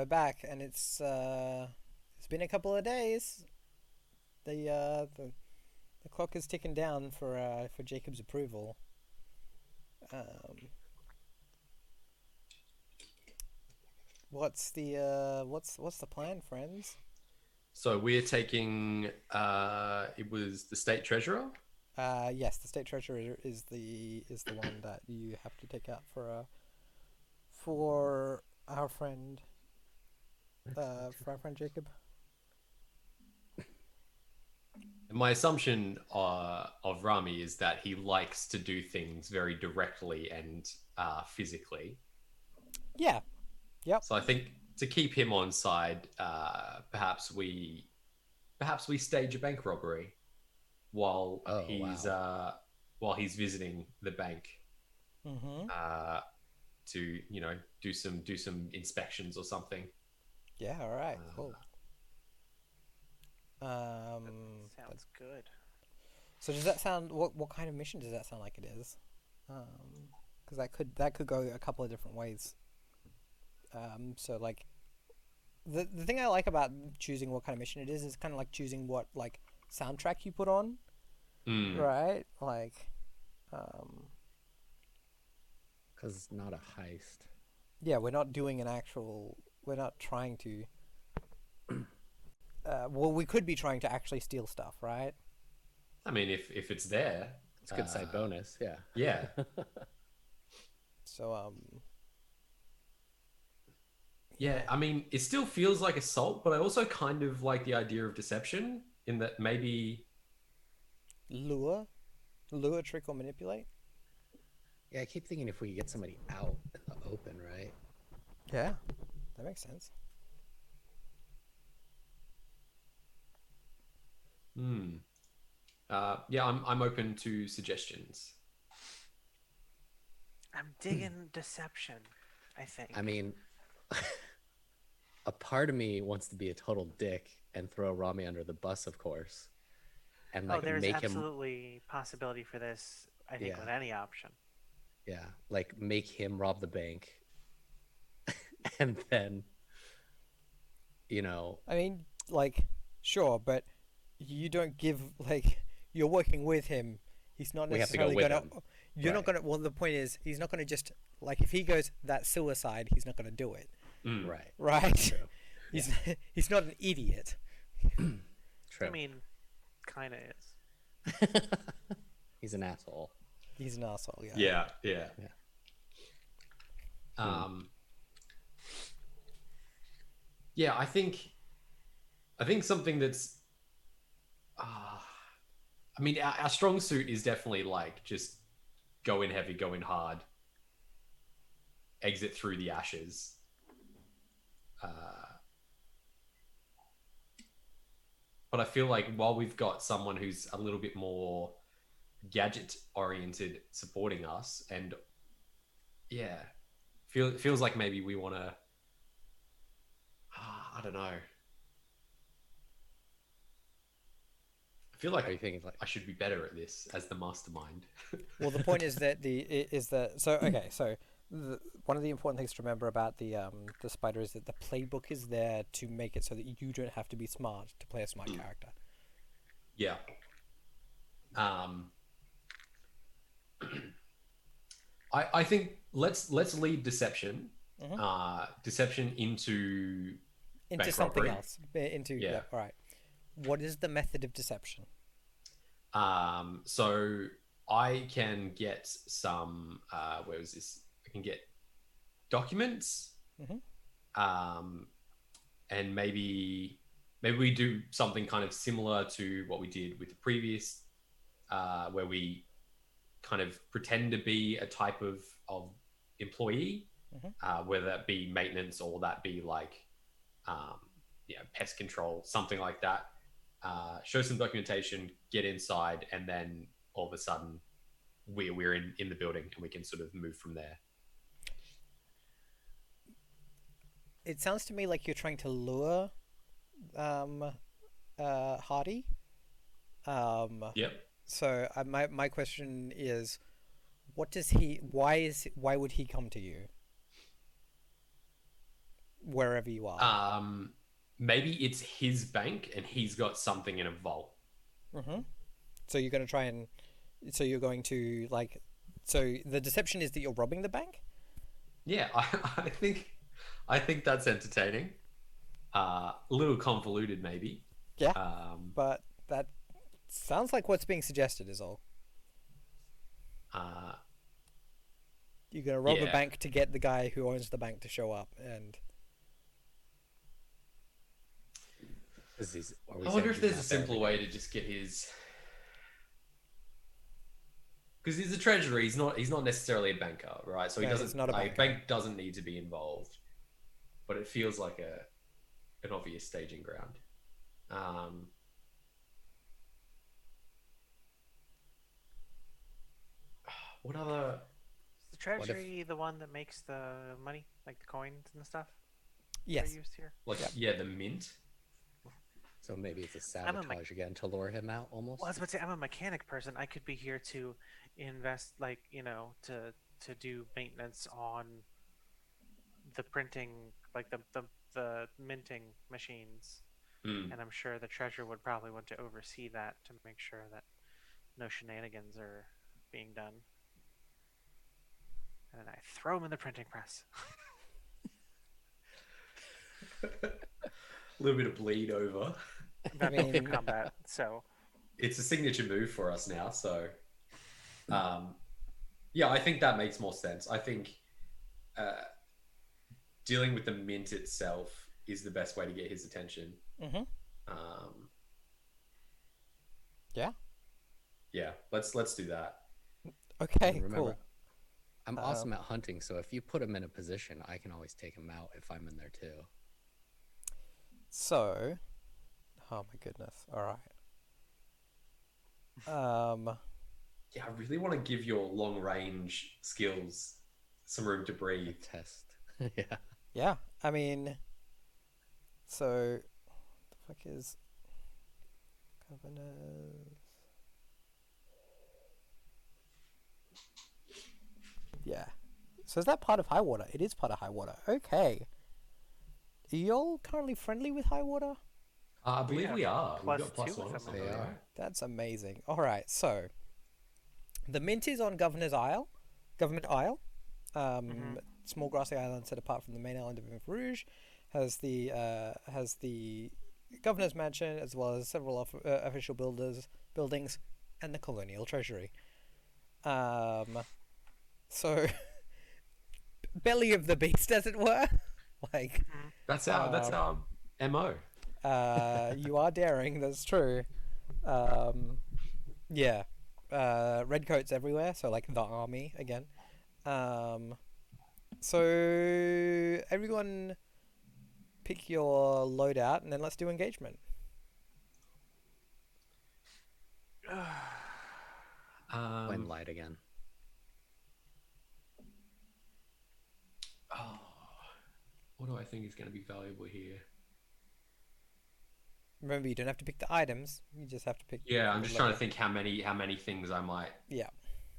we're back, and it's been a couple of days. The clock is ticking down for Jacob's approval. Um, what's the plan, friends? So we're taking. It was the state treasurer. Yes, the state treasurer is the one that you have to take out for our friend Jacob. My assumption of Rami is that he likes to do things very directly and physically. Yeah. Yep. So I think to keep him on side, perhaps we stage a bank robbery while Oh, he's wow. visiting the bank Mm-hmm. uh, to do some inspections or something. Yeah. All right. Cool. Uh, That, Sounds good. so does that sound what kind of mission does that sound like it is? Because that could go a couple of different ways. So like the thing I like about choosing what kind of mission it is kind of like choosing what like soundtrack you put on, mm, right? Like, um, Because it's not a heist. yeah, we're not doing an actual. We're not trying to. Well, we could be trying to actually steal stuff, right? I mean, if it's there, It's a good side bonus, yeah. yeah. So Yeah, I mean, it still feels like assault, but I also kind of like the idea of deception in that maybe, lure, trick, or manipulate. Yeah, I keep thinking if we get somebody out in the open, right? Yeah, that makes sense. hmm, yeah, I'm open to suggestions. I'm digging deception, I think. I mean, a part of me wants to be a total dick and throw Rami under the bus, of course, and Oh, like there's make him, absolutely possibility for this, I think, yeah, with any option. yeah, like make him rob the bank, and then, you know, I mean, like, sure, but you don't give like you're working with him. He's not we have to go necessarily with gonna. him, You're not right? gonna. Well, the point is, he's not gonna just like if he goes that suicide, he's not gonna do it, Mm. Right. right? True. He's he's not an idiot. True. I mean, kind of is. He's an asshole. He's an asshole. Yeah. Yeah, yeah. Yeah. Um, yeah, I think something that's, uh, I mean, our strong suit is definitely like just go in heavy, go in hard, exit through the ashes. Uh, but I feel like while we've got someone who's a little bit more gadget oriented supporting us, and yeah, feels like maybe we want to. I don't know. I feel like Are you thinking like, I should be better at this as the mastermind. Well, the point is that so okay. So one of the important things to remember about the spider is that the playbook is there to make it so that you don't have to be smart to play a smart character. Yeah. Um, I think let's lead deception. Mhm. Deception into Into bank something robbery. else. Into Yeah. yeah. All right. What is the method of deception? So I can get some. Where was this? I can get documents. Mhm. Um, and maybe we do something kind of similar to what we did with the previous, where we kind of pretend to be a type of employee, Mhm. whether that be maintenance or that be like, um, pest control, something like that. Show some documentation, get inside, and then all of a sudden we're in the building and we can sort of move from there. It sounds to me like you're trying to lure um Hardy. Um Yep. so my question is what does he why would he come to you? wherever you are. Maybe it's his bank and he's got something in a vault. Mm-hmm. So you're going to try and... So you're going to, like... So the deception is that you're robbing the bank? Yeah, I think that's entertaining. A little convoluted, maybe. Yeah. But that sounds like what's being suggested is all. You're going to rob a Yeah. bank to get the guy who owns the bank to show up, and... I wonder if there's a simpler way to just get his... Because he's a treasurer, he's not necessarily a banker, right? So he No, doesn't... he's not a like, banker. bank doesn't need to be involved. But it feels like an obvious staging ground. What other... Is the treasury the one that makes the money, like the coins and the stuff? Yes. That are used here. Like, yeah, the mint. So maybe it's a I'm a sabotage again to lure him out, almost. Well, I was about to say, I'm a mechanic person. I could be here to invest, like, to do maintenance on the printing, like the minting machines. Mm. And I'm sure the treasurer would probably want to oversee that to make sure that no shenanigans are being done. And then I throw him in the printing press. A little bit of bleed over. Not I mean- combat, so It's a signature move for us now, so yeah, I think that makes more sense. I think dealing with the mint itself is the best way to get his attention. Mm-hmm. Yeah. Yeah, let's do that. Okay, And remember, cool. I'm awesome at hunting, so if you put him in a position, I can always take him out if I'm in there too. So... Oh my goodness. All right. Yeah, I really want to give your long range skills some room to breathe. Test. Yeah. Yeah, I mean... So... The fuck is... Governors... Yeah. So is that part of high water? It is part of high water. Okay. Are y'all currently friendly with high water? I believe we are. We've got +2 +1 or with them something, already. right? That's amazing. All right, so the mint is on Governor's Isle, Government Isle. Small grassy island set apart from the main island of Rouge, has the governor's mansion as well as several official buildings, and the colonial treasury. So belly of the beast, as it were. Like That's our MO. you are daring. That's true. Yeah. Redcoats everywhere, so like the army again. So everyone pick your loadout and then let's do engagement. When light again. Oh, what do I think is going to be valuable here? Remember, you don't have to pick the items. You just have to pick. Yeah, I'm the just trying to loadout. think how many things I might Yeah.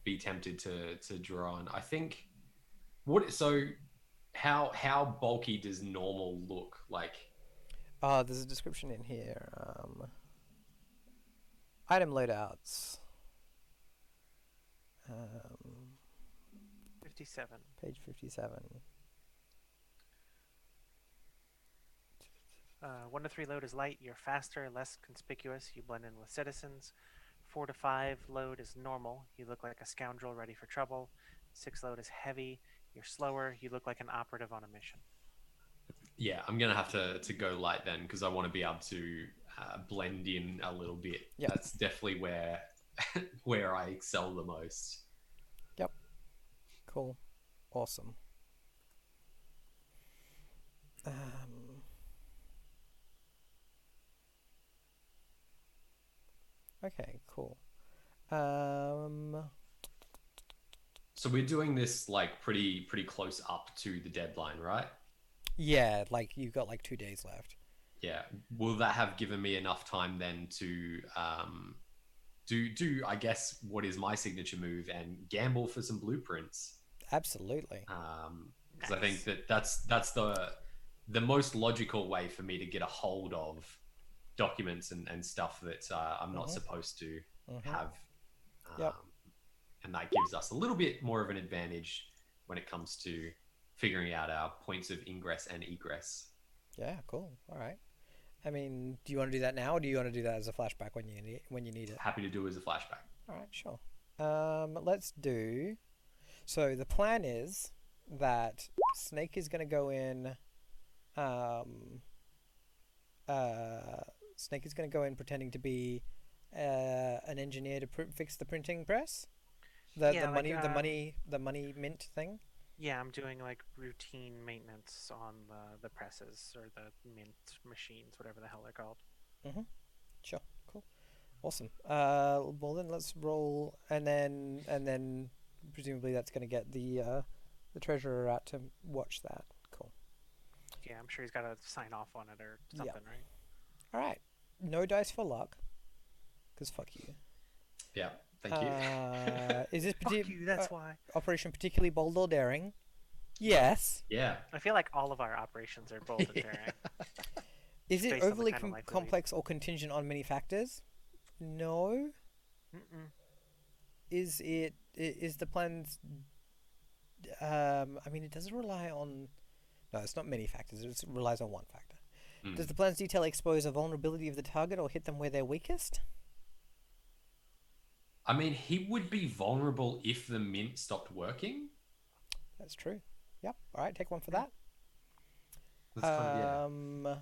be tempted to draw on. I think how bulky does normal look like? There's a description in here. Item loadouts. 57. Page 57. 1 to 3 load is light. You're faster, less conspicuous. You blend in with citizens. 4 to 5 load is normal. You look like a scoundrel ready for trouble. 6 load is heavy. You're slower. You look like an operative on a mission. Yeah, I'm gonna have to go light then because I want to be able to blend in a little bit. Yep. That's definitely where where I excel the most. Yep. Cool. Awesome. Okay, cool. So we're doing this like pretty close up to the deadline, right? Yeah, like you've got like 2 days left. Yeah. Will that have given me enough time then to do I guess what is my signature move and gamble for some blueprints? Absolutely. Because I think that's the most logical way for me to get a hold of documents and stuff that I'm not supposed to have. Yep. And that gives us a little bit more of an advantage when it comes to figuring out our points of ingress and egress. Yeah, cool. All right. I mean, do you want to do that now, or do you want to do that as a flashback when you need it? Happy to do as a flashback. All right, sure. Let's do. So the plan is that Snake is going to go in. Snake is going to go in pretending to be an engineer to fix the printing press. The money mint thing. Yeah, I'm doing like routine maintenance on the presses or the mint machines, whatever the hell they're called. Sure. Cool. Awesome. Well then let's roll, and then presumably that's going to get the treasurer out to watch that. Cool. Yeah, I'm sure he's got to sign off on it or something, right? All right. No dice for luck, because fuck you. Yeah. Thank you. Is this Fuck you, that's why. operation particularly bold or daring? Yes. Yeah. I feel like all of our operations are bold and daring. Is it based on the overly kind of life we complex or contingent on many factors? No. Mm-mm. Is the plans? I mean, it does rely on. No, it's not many factors. It relies on one factor. Does the plan's detail expose a vulnerability of the target or hit them where they're weakest? I mean, he would be vulnerable if the mint stopped working. That's true. Yep. All right, take one for that. That's kind of,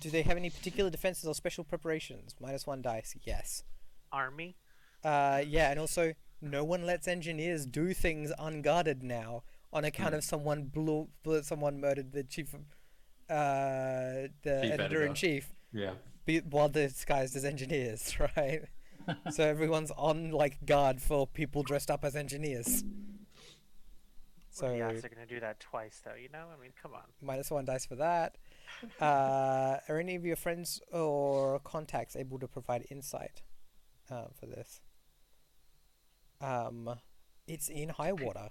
Do they have any particular defenses or special preparations? -1 dice. Yes. Army? Yeah, and also no one lets engineers do things unguarded now on account of someone murdered the chief of, the editor-in-chief. Yeah. While disguised as engineers, right? So everyone's on like guard for people dressed up as engineers. So The odds are going to do that twice, though, you know? I mean, come on. -1 dice for that. Are any of your friends or contacts able to provide insight for this? It's in high water.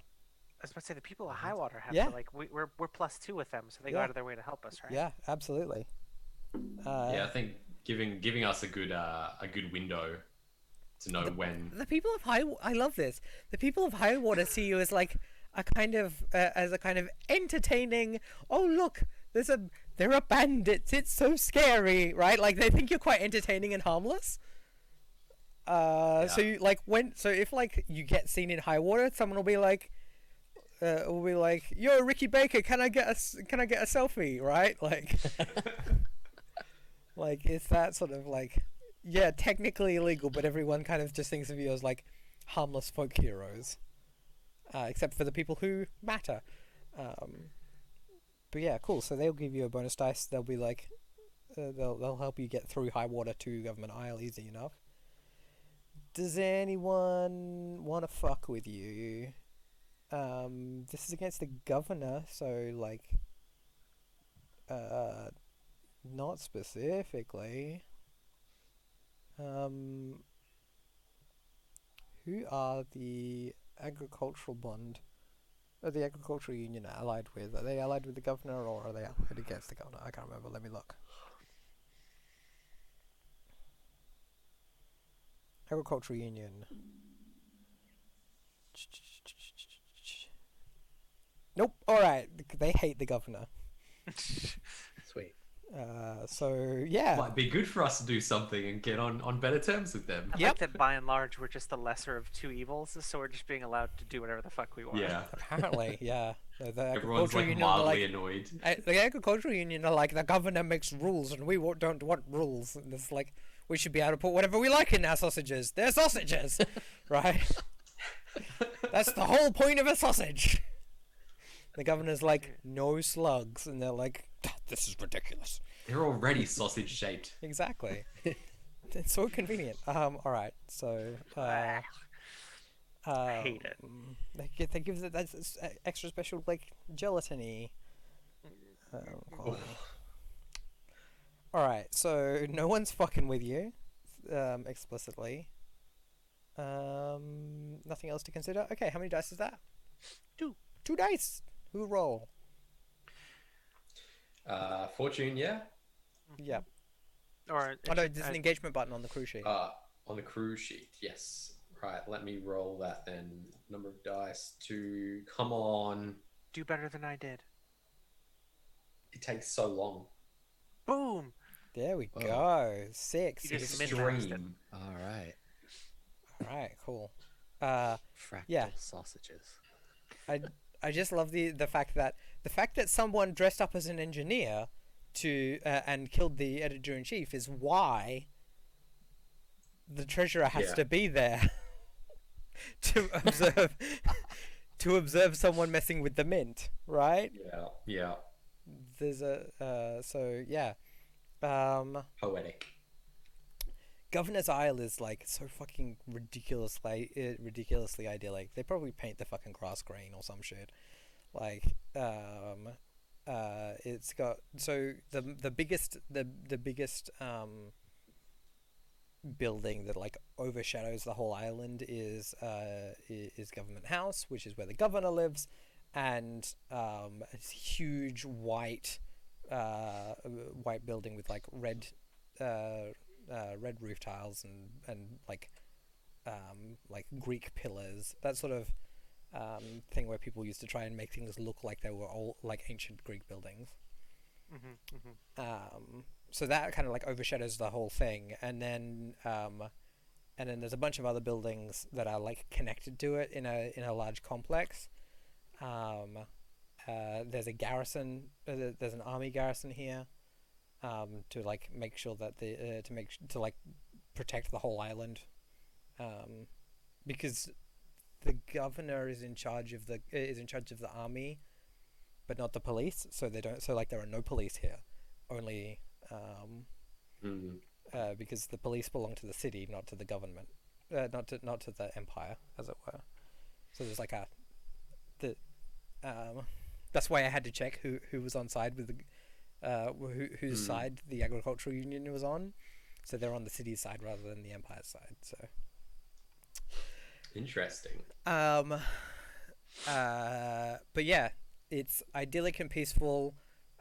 I was about to say, the people at Highwater have Yeah. to, like, we're +2 with them, so they go Yeah. out of their way to help us, right? Yeah, absolutely. Yeah, I think giving us a good window to know when. The people of I love this. The people of Highwater see you as like a kind of entertaining. Oh look, there are bandits. It's so scary, right? Like they think you're quite entertaining and harmless. So you, like if like you get seen in Highwater, someone will be like, "Yo, Ricky Baker, can I get a selfie?" Right? Like, like it's that sort of like. Yeah, technically illegal, but everyone kind of just thinks of you as like harmless folk heroes, except for the people who matter. But yeah, cool. So they'll give you a bonus dice. They'll be like, they'll help you get through high water to Government Isle easy enough. Does anyone want to fuck with you? This is against the governor, so like, not specifically. Who are the agricultural union allied with? Are they allied with the governor or are they allied against the governor? I can't remember. Let me look. Agricultural union. Nope. All right. They hate the governor. Sweet. So yeah. Might be good for us to do something and get on better terms with them. I like that by and large we're just the lesser of two evils, so we're just being allowed to do whatever the fuck we want. Yeah. Apparently, yeah. The Everyone's like union are mildly like, annoyed. the agricultural union are like, the governor makes rules and we don't want rules. And it's like, we should be able to put whatever we like in our sausages. They're sausages, right? That's the whole point of a sausage. The governor's like, no slugs. And they're like, this is ridiculous. They're already sausage shaped. Exactly. It's so convenient. All right. So, I hate it. They give it that extra special, like, gelatiny quality. All right. So no one's fucking with you, explicitly. Nothing else to consider. Okay. How many dice is that? 2 dice. Who roll? Fortune, yeah. Yeah. Or Oh no, there's an engagement button on the crew sheet. On the crew sheet, yes. Right, let me roll that then. Number of dice to come on. do better than I did. It takes so long. Boom! There we Whoa. go. 6. You just min-maxed it. Extreme. All right. All right, cool. Fractal Yeah. sausages. I just love the fact that someone dressed up as an engineer to and killed the editor in chief is why the treasurer has Yeah. to be there to observe someone messing with the mint, right? Yeah, yeah. There's a so yeah. Poetic. Governor's Isle is like so fucking ridiculously idyllic. They probably paint the fucking grass green or some shit. Like it's got so the biggest building that like overshadows the whole island is Government House, which is where the governor lives, and it's huge white building with like red roof tiles and like Greek pillars, that sort of thing where people used to try and make things look like they were all like ancient Greek buildings. So that kind of like overshadows the whole thing, and then there's a bunch of other buildings that are like connected to it in a large complex. There's a garrison. There's an army garrison here. To like make sure that to like protect the whole island, because the governor is in charge of the army, but not the police. So they don't. So like there are no police here, only because the police belong to the city, not to the government, not to the empire, as it were. So there's like that's why I had to check who was on side with the. Whose side the agricultural union was on, so they're on the city's side rather than the empire's side. So interesting. But yeah, it's idyllic and peaceful.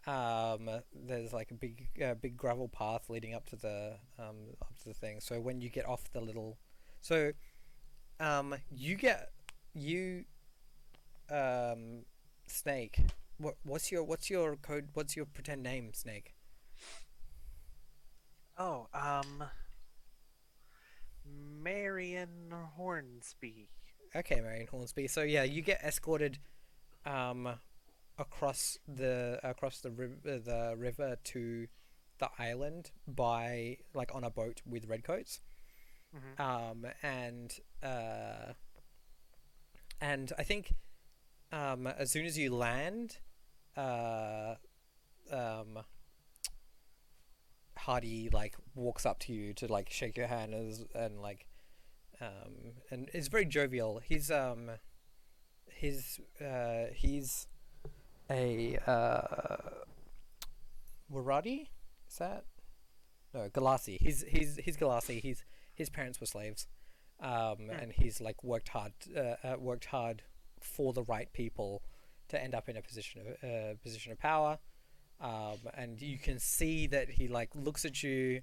There's like a big gravel path leading up to the thing. So when you get off the little, Snake. What's your code? What's your pretend name, Snake? Oh, Marion Hornsby. Okay, Marion Hornsby. So yeah, you get escorted across the river to the island by like on a boat with redcoats. And I think as soon as you land, Hardy like walks up to you to like shake your hand and is very jovial. He's a Waradi? Is that? No, Galassi. He's Galassi. His parents were slaves, and he's like worked hard for the right people to end up in a position of power, and you can see that he like looks at you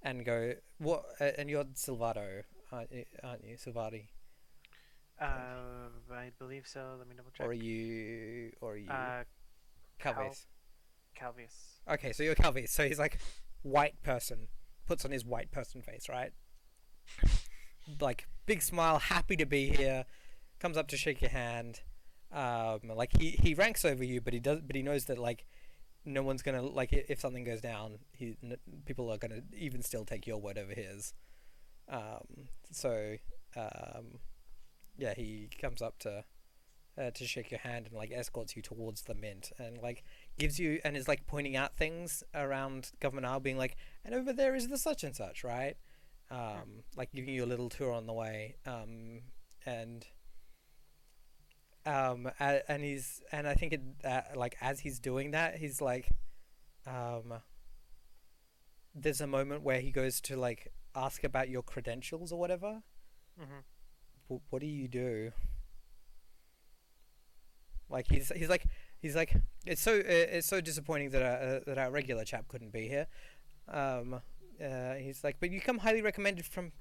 and go, what? And you're Silvato, aren't you, Silvati? I believe so. Let me double check. Or are you Calves? Calvius. Okay, so you're Calvius. So he's like white person, puts on his white person face, right? Like big smile, happy to be here, comes up to shake your hand. Like he ranks over you, but he knows that like no one's gonna like if something goes down, people are gonna even still take your word over his. Yeah, he comes up to shake your hand and like escorts you towards the mint and like gives you and is like pointing out things around Government Isle, being like, and over there is the such and such, right? Like giving you a little tour on the way, and I think it like as he's doing that, he's like, there's a moment where he goes to like ask about your credentials or whatever. What do you do? Like he's like, He's like, it's so disappointing that our regular chap couldn't be here. He's like, but you come highly recommended from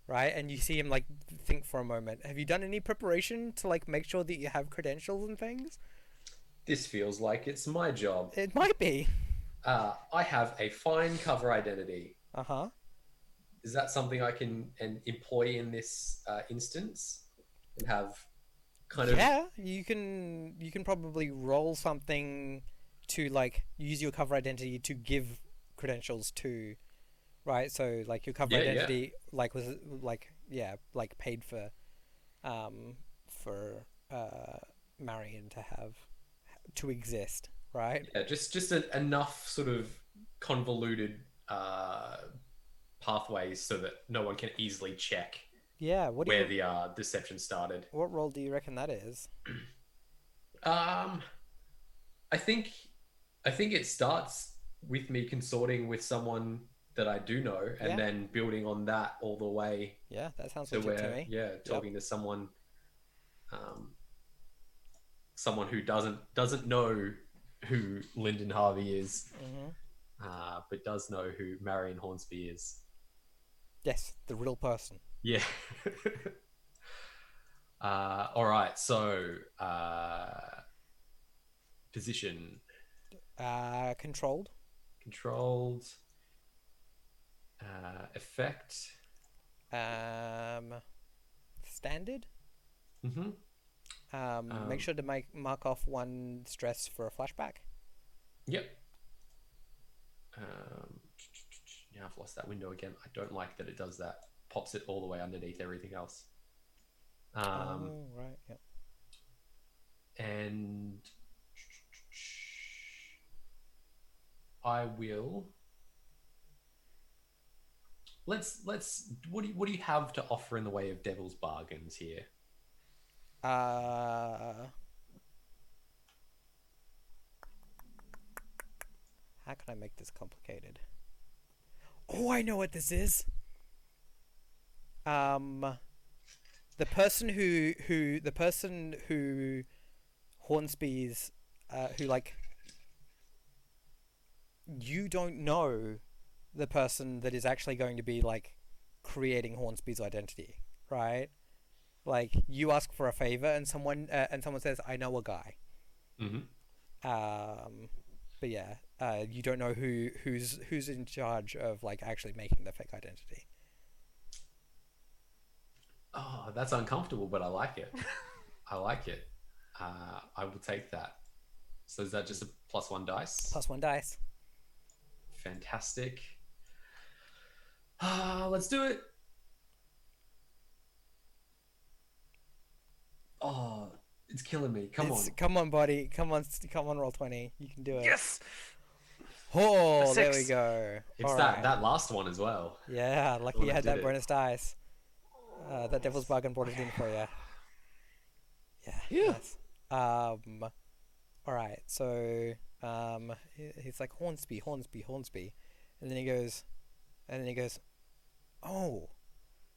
right, and you see him like think for a moment. Have you done any preparation to like make sure that you have credentials and things? This feels like it's my job. It might be. I have a fine cover identity. Uh-huh. Is that something I can employ in this instance and have kind of? Yeah, you can probably roll something to like use your cover identity to give credentials to, right? So like your cover identity like was like like paid for Marion to have to exist, right? Yeah, just enough sort of convoluted pathways so that no one can easily check Yeah, where the deception started. What role do you reckon that is? I think it starts with me consorting with someone that I do know, and then building on that all the way. Yeah, that sounds to legit to where, me. talking to someone, someone who doesn't know who Lyndon Harvey is, but does know who Marion Hornsby is. Yes, the real person. Yeah. All right. So, position. Controlled. Controlled. Effect. Standard. Mm-hmm. Make sure to mark off 1 stress for a flashback. Yep. Now I've lost that window again. I don't like that it does that. Pops it all the way underneath everything else. Right. Yep. And I will. Let's. What do you have to offer in the way of devil's bargains here? How can I make this complicated? Oh, I know what this is. The person who Hornsby's who like you don't know the person that is actually going to be like creating Hornsby's identity, right? Like you ask for a favor and someone says, "I know a guy." Mm-hmm. But yeah, you don't know who's in charge of like actually making the fake identity. Oh, that's uncomfortable, but I like it. I like it. I will take that. So is that just a +1 dice? +1 dice. Fantastic. Let's do it. Oh, it's killing me. Come on, buddy. Come on, roll 20. You can do it. Yes. Oh, there we go. It's that last one as well. Yeah, lucky you had that bonus dice. That devil's bargain brought it in for you. Yeah. Nice. All right. So he's like Hornsby, and then he goes, oh,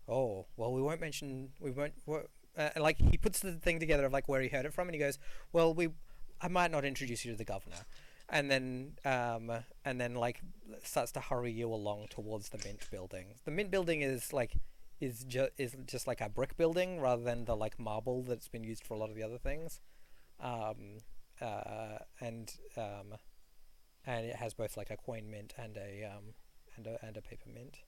well, we won't mention. Like he puts the thing together of like where he heard it from, and he goes, well, I might not introduce you to the governor. And then like starts to hurry you along towards the Mint building. The Mint building is just like a brick building rather than the like marble that's been used for a lot of the other things. And it has both like a coin mint and a paper mint.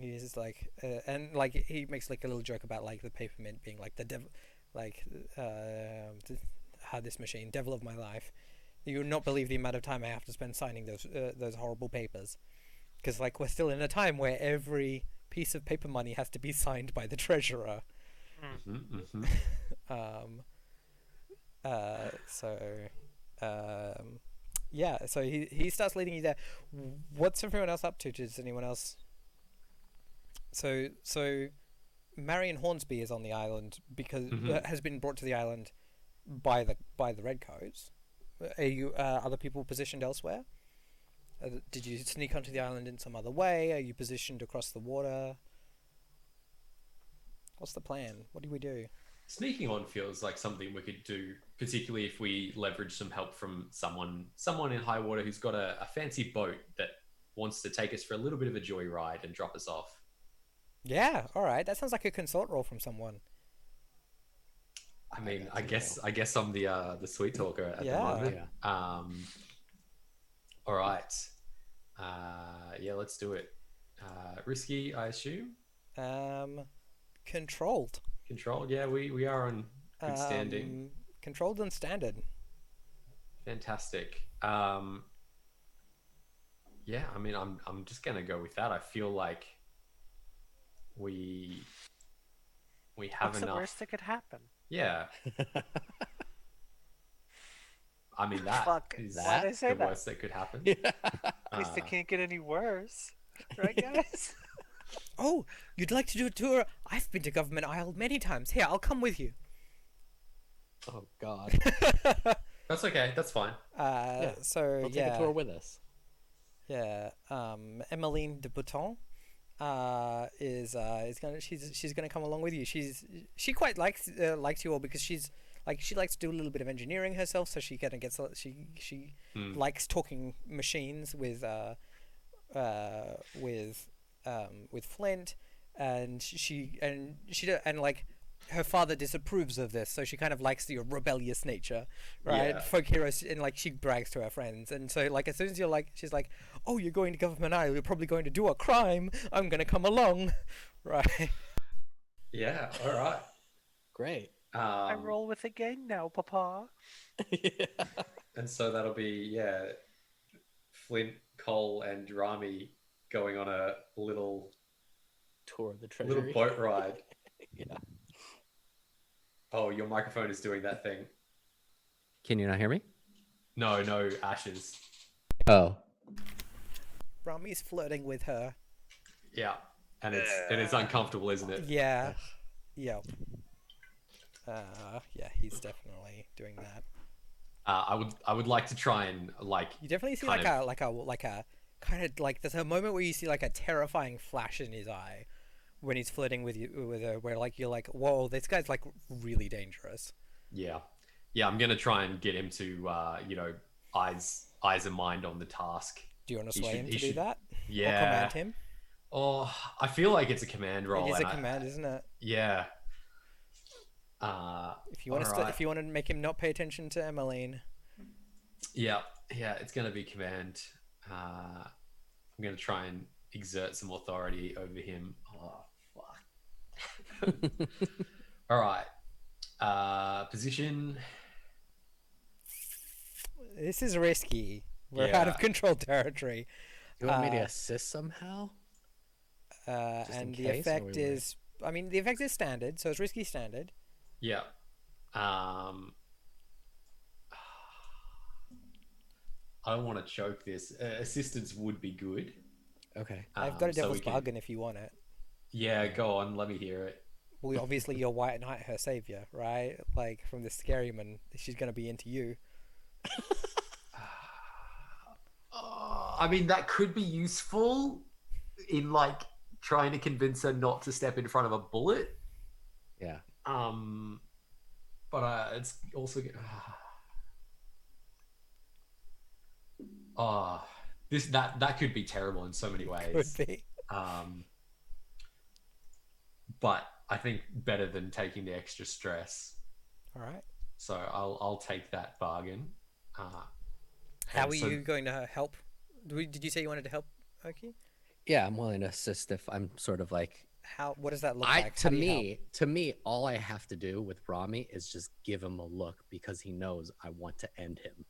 He's like and like he makes like a little joke about like the paper mint being like the devil, like this machine, devil of my life. You would not believe the amount of time I have to spend signing those horrible papers, because like we're still in a time where every piece of paper money has to be signed by the treasurer. So he starts leading you there. What's everyone else up to? Does anyone else? So Marion Hornsby is on the island because has been brought to the island by the redcoats. Are you other people positioned elsewhere? Did you sneak onto the island in some other way? Are you positioned across the water? What's the plan? What do we do? Sneaking on feels like something we could do, particularly if we leverage some help from someone in high water who's got a fancy boat that wants to take us for a little bit of a joyride and drop us off. Yeah, all right. That sounds like a consult role from someone. I mean, got you. I guess I'm the sweet talker at the Yeah. moment. Yeah. All right. Yeah, let's do it. Risky, I assume. Controlled. Controlled. Yeah, we are on good standing. Controlled and standard. Fantastic. Yeah, I mean, I'm just gonna go with that. I feel like we have What's enough. the worst that could happen? Yeah. I mean, that Fuck. is Why'd I say the that? worst that could happen. At least it can't get any worse. Right, guys? Oh, you'd like to do a tour? I've been to Government Isle many times. Here, I'll come with you. Oh God. That's okay. That's fine. So He'll take yeah, a tour with us. yeah. Emmeline de Bouton, is gonna she's gonna come along with you. She quite likes you all because she likes to do a little bit of engineering herself. So she kind of gets she likes talking machines with Flint, and like her father disapproves of this, so she kind of likes your rebellious nature, right? Yeah. Folk heroes, and like she brags to her friends, and so like as soon as she's like, oh, you're going to Government Isle, you're probably going to do a crime. I'm gonna come along, right? Yeah. All right. Great. I roll with the gang now, Papa. Yeah. And so that'll be Flint, Cole, and Rami going on a little Tour of the treasury. boat ride. Yeah. Oh, your microphone is doing that thing. Can you not hear me? No, ashes. Oh. Rami's flirting with her. Yeah, and it's uncomfortable, isn't it? Yeah. Yep. Yeah, he's definitely doing that. I would like to try and You definitely see kind like a kind of like there's a moment where you see like a terrifying flash in his eye when he's flirting with her, where like you're like, whoa, this guy's like really dangerous. yeah. I'm gonna try and get him to eyes and mind on the task. Do you want to He sway should- him he to do should- that? Yeah. Or command him? Oh, I feel like it's a command role. It is a and command, isn't it? Yeah. If you want to, alright. if you want to make him not pay attention to Emmeline. Yeah, it's gonna be command. I'm gonna try and exert some authority over him. Oh fuck. All right. Position. This is risky. We're out of Yeah. control territory. You want me to assist somehow? Just in And the case, or effect we is, I mean, the effect is standard, so it's risky standard. Yeah. I don't want to choke this. Assistance would be good. Okay. I've got a so we devil's can- bargain if you want it. Yeah, go on. Let me hear it. Well, obviously you're White Knight, her savior, right? Like from the scary man, she's gonna be into you. I mean, that could be useful in like trying to convince her not to step in front of a bullet. Yeah. But it's also that could be terrible in so many ways. Could be. But I think better than taking the extra stress. All right. So I'll take that bargain. How are you going to help? Did you say you wanted to help, Oki? Yeah, I'm willing to assist if I'm sort of like. How? What does that look like? To How do you help? to me, all I have to do with Rami is just give him a look because he knows I want to end him.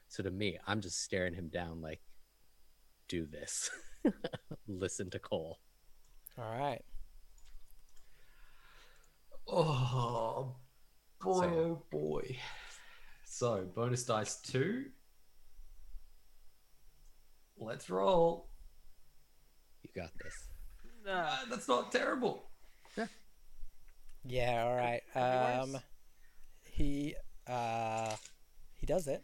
So to me, I'm just staring him down like, do this. Listen to Cole. All right. Oh boy, So- oh boy. So bonus dice 2. Let's roll. You got this. That's not terrible. Yeah. All right. worse. He does it,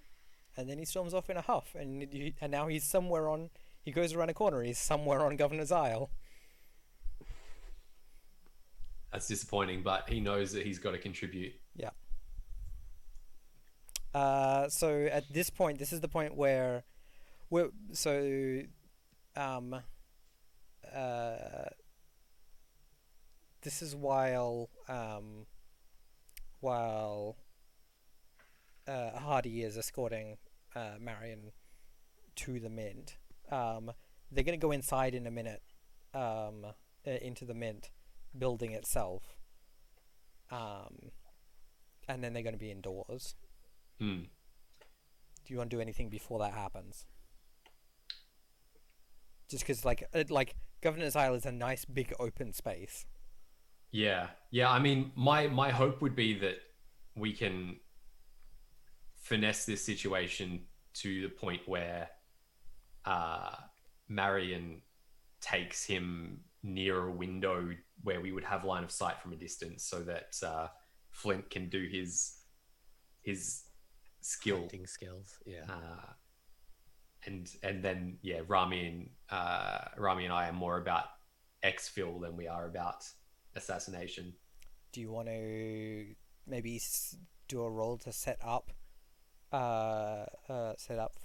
and then he storms off in a huff, and now he's somewhere on. He goes around a corner. He's somewhere on Governor's Isle. That's disappointing, but he knows that he's got to contribute. Yeah. So at this point, this is the point where um uh this is while Hardy is escorting Marion to the mint. They're gonna go inside in a minute, into the mint building itself, and then they're gonna be indoors. Hmm. Do you want to do anything before that happens? Just because, like Governor's Isle is a nice big open space. Yeah. I mean, my hope would be that we can finesse this situation to the point where Marion takes him near a window where we would have line of sight from a distance, so that Flint can do his skill Hunting skills. Yeah. and then Rami and I are more about exfil than we are about assassination. Do you want to maybe do a roll to set up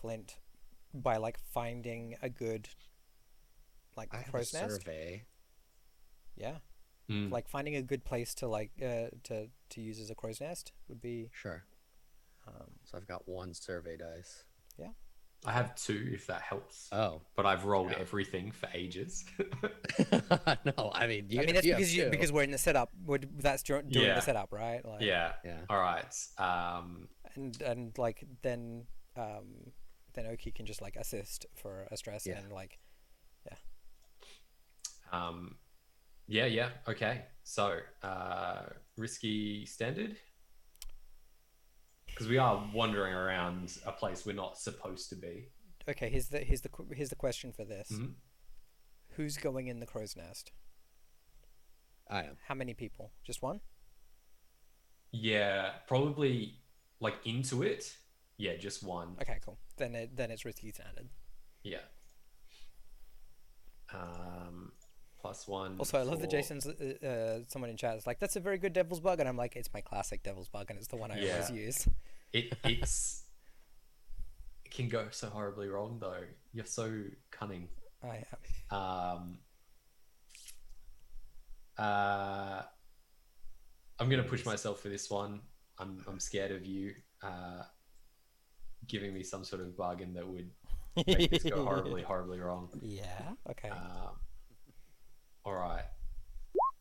Flint by like finding a good I have a crow's nest? survey. Yeah, Mm. like finding a good place to to use as a crow's nest would be. Sure. So I've got 1 survey dice. Yeah. I have 2 if that helps. Oh. But I've rolled Yeah. everything for ages. No, I mean, I mean that's because we're in the setup. That's doing Yeah. the setup, right? Like, Yeah. Yeah. All right. and like then Oki can just like assist for a stress Yeah. and like Yeah. Okay. So, risky standard, because we are wandering around a place we're not supposed to be. okay. Here's the question for this: Mhm. Who's going in the crow's nest? I am. How many people? Just one? Yeah, probably like into it. Yeah, just one. Okay, cool. Then it's risky standard. Yeah. +1. Also, I love that for- Jason's someone in chat is like, "That's a very good devil's bug," and I'm like, "It's my classic devil's bug, and it's the one I always Yeah. use." It can go so horribly wrong though. You're so cunning. I am. I'm gonna push myself for this one. I'm scared of you giving me some sort of bargain that would make this go horribly wrong. Yeah. Okay. All right.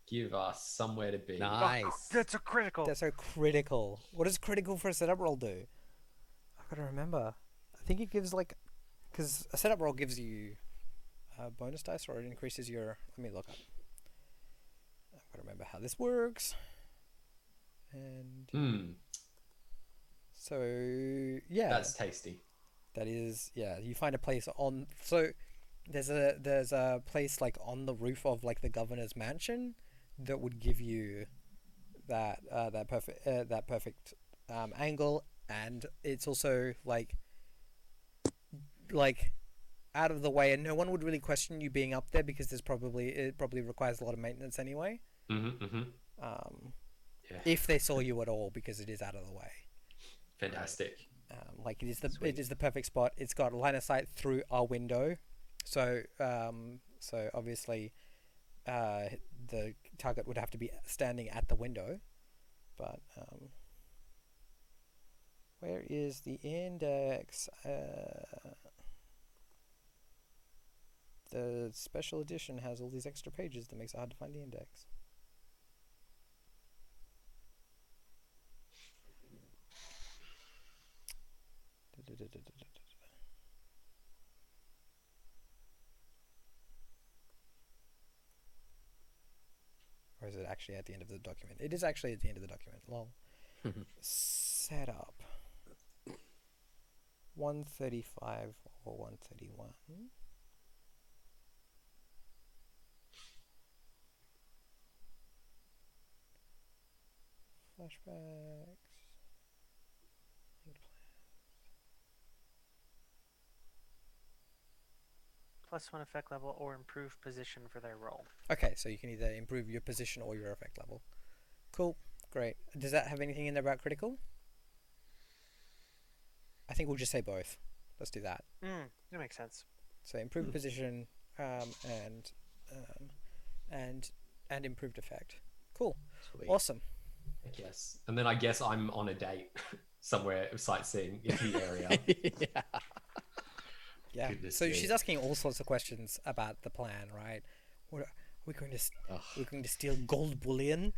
Give us somewhere to be. Nice. That's a critical. That's so critical. What does critical for a setup roll do? I gotta remember. I think it gives like, because a setup roll gives you bonus dice, or it increases your. Let me look up. I've got to remember how this works. And so yeah, That's tasty. that is You find a place on. So there's a place like on the roof of like the governor's mansion that would give you that perfect angle, and it's also like out of the way, and no one would really question you being up there because it probably requires a lot of maintenance anyway. Yeah. If they saw you at all, because it is out of the way. Fantastic. Like it is the perfect spot. It's got line of sight through our window, so obviously, the target would have to be standing at the window. But where is the index? The special edition has all these extra pages that makes it hard to find the index. Or is it actually at the end of the document? It is actually at the end of the document. Lol. Setup. 135 or 131. Flashbacks. Linked plans. +1 effect level or improve position for their roll. Okay, so you can either improve your position or your effect level. Cool, great. Does that have anything in there about critical? I think we'll just say both. Let's do that. That makes sense. So improved position, and um, and improved effect. Cool, Sweet. awesome. I guess. And then I guess I'm on a date somewhere sightseeing in the area. Yeah. Yeah. Goodness So me. she's asking all sorts of questions about the plan, right? What are we going to? Ugh. We're going to steal gold bullion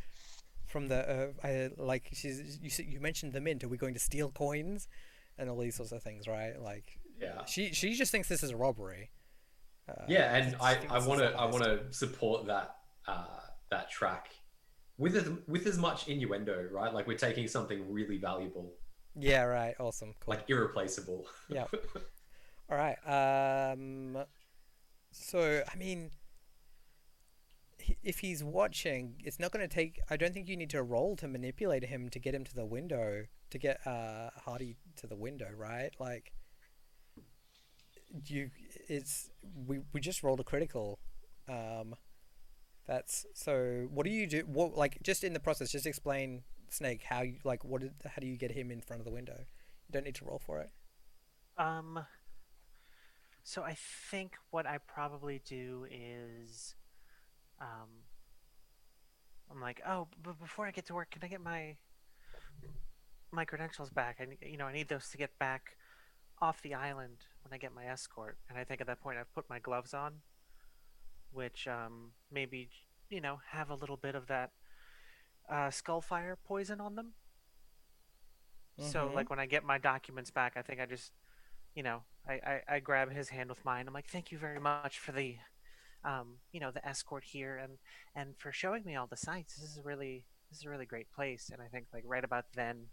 from the like you mentioned the mint. Are we going to steal coins and all these sorts of things, right? Like Yeah. she just thinks this is a robbery. Yeah, and she I thinks this is want a to I heist. want to support that track with as much innuendo, right? Like we're taking something really valuable, Yeah, right. Awesome. Cool. like irreplaceable. Yeah. All right. So I mean, if he's watching, it's not going to take. I don't think you need to roll to manipulate him to get him to the window, to get Hardy to the window, right? Like, we just rolled a critical. That's so. What do you do? What, like, just in the process, just explain, Snake, how you like how do you get him in front of the window? You don't need to roll for it. So I think what I probably do is, I'm like, oh, but before I get to work, can I get my credentials back? I need those to get back off the island when I get my escort. And I think at that point I've put my gloves on, which maybe have a little bit of that skullfire poison on them. So like when I get my documents back, I think I just I grab his hand with mine. I'm like, thank you very much for the the escort here and for showing me all the sights. This is a really great place. And I think like right about then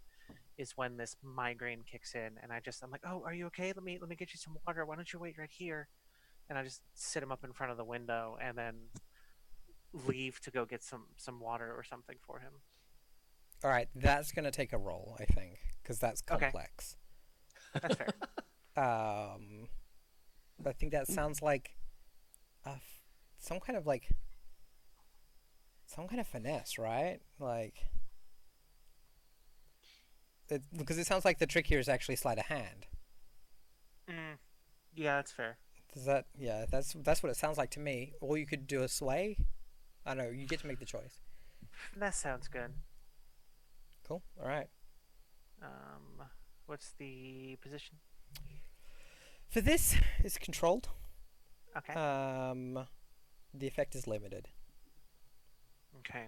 is when this migraine kicks in, and I'm like, oh, are you okay? Let me get you some water. Why don't you wait right here? And I just sit him up in front of the window and then leave to go get some water or something for him. All right, that's gonna take a roll, I think, because that's Okay. complex. That's fair. I think that sounds like some kind of finesse, right? Like, because it sounds like the trick here is actually sleight of hand. Yeah, that's fair. Does that? Yeah, that's what it sounds like to me. Or you could do a sway. I don't know. You get to make the choice. That sounds good. Cool. All right. What's the position? For this, it's controlled. Okay. The effect is limited. Okay.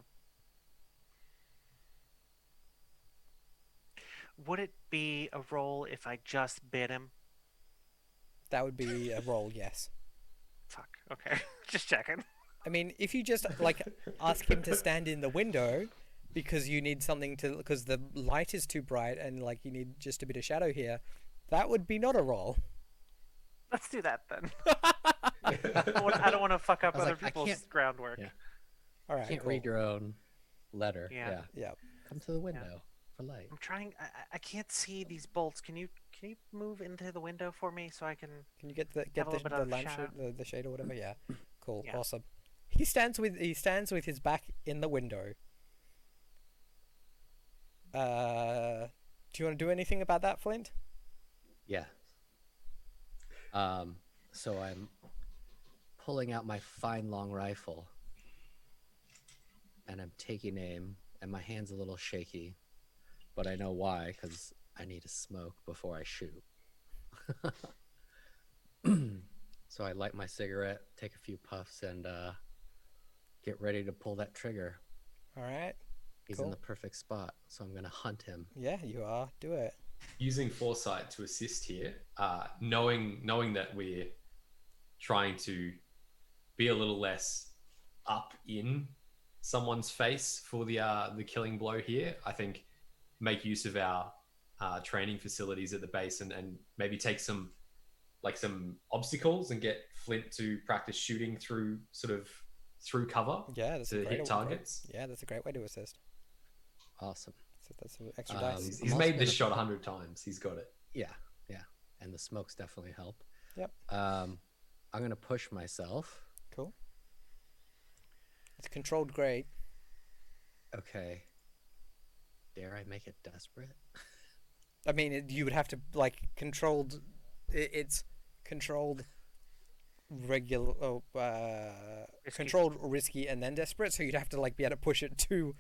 Would it be a roll if I just bit him? That would be a roll, yes. Fuck. Okay. Just checking. I mean, if you just ask him to stand in the window because you need something because the light is too bright and you need just a bit of shadow here, that would be not a roll. Let's do that then. I don't want to fuck up other people's groundwork. Yeah. All right. Can't cool. read your own letter. Yeah. Yeah. Come to the window for light. I'm trying. I can't see these bolts. Can you move into the window for me so I can? Can you get the Have a little bit of lampshade, the shade or whatever? Yeah. Cool. Yeah. Awesome. He stands with his back in the window. Do you want to do anything about that, Flint? Yeah. So I'm pulling out my fine long rifle and I'm taking aim, and my hand's a little shaky, but I know why, because I need to smoke before I shoot. So I light my cigarette, take a few puffs, and get ready to pull that trigger. All right. He's in the perfect spot, so I'm gonna hunt him. Yeah, you are. Do it. Using foresight to assist here, knowing that we're trying to be a little less up in someone's face for the killing blow here, I think make use of our training facilities at the base and maybe take some obstacles and get Flint to practice shooting through cover Yeah, that's to a great hit targets. Yeah, that's a great way to assist. Awesome. So that's some extra dice. He's made this shot 100 times. He's got it. Yeah, and the smokes definitely help. Yep. I'm gonna push myself. Cool. It's controlled great. Okay. Dare I make it desperate? I mean, you would have to like controlled. It's controlled, regular, Risky. controlled, risky, and then desperate. So you'd have to like be able to push it to,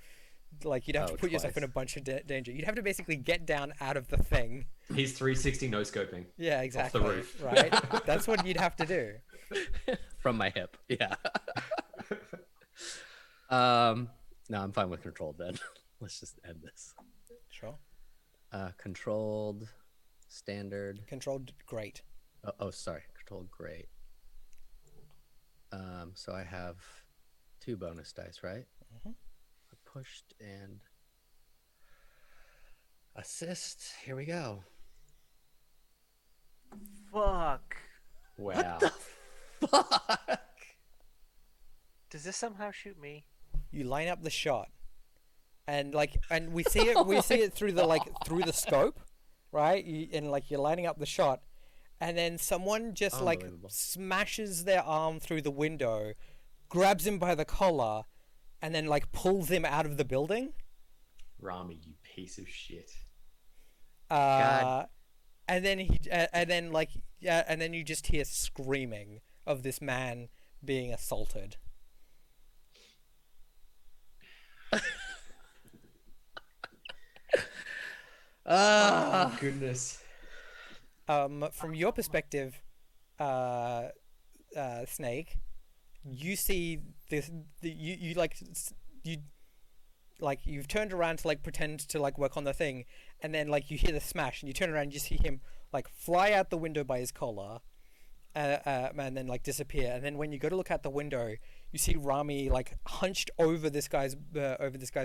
like you'd have to put yourself in a bunch of danger. You'd have to basically get down out of the thing. He's 360 no scoping. Yeah, exactly. Off the roof. Right. That's what you'd have to do. From my hip. Yeah. No, I'm fine with controlled then. Let's just end this. Sure. Controlled, standard. Controlled great. Oh, sorry. Controlled, great. So I have 2 bonus dice, right? Mm-hmm. I pushed and assist. Here we go. Fuck. Wow. Fuck. Does this somehow shoot me? You line up the shot, and we see it. We see it through the through the scope, right? And you're lining up the shot, and then someone just Unbelievable. smashes their arm through the window, grabs him by the collar, and then pulls him out of the building. Rami, you piece of shit. God. And then and then you just hear screaming of this man being assaulted. Oh, goodness. From your perspective, Snake, you see this. You've turned around to pretend to work on the thing, and then you hear the smash, and you turn around and you see him fly out the window by his collar, and then disappear. And then when you go to look out the window, you see Rami hunched over this guy's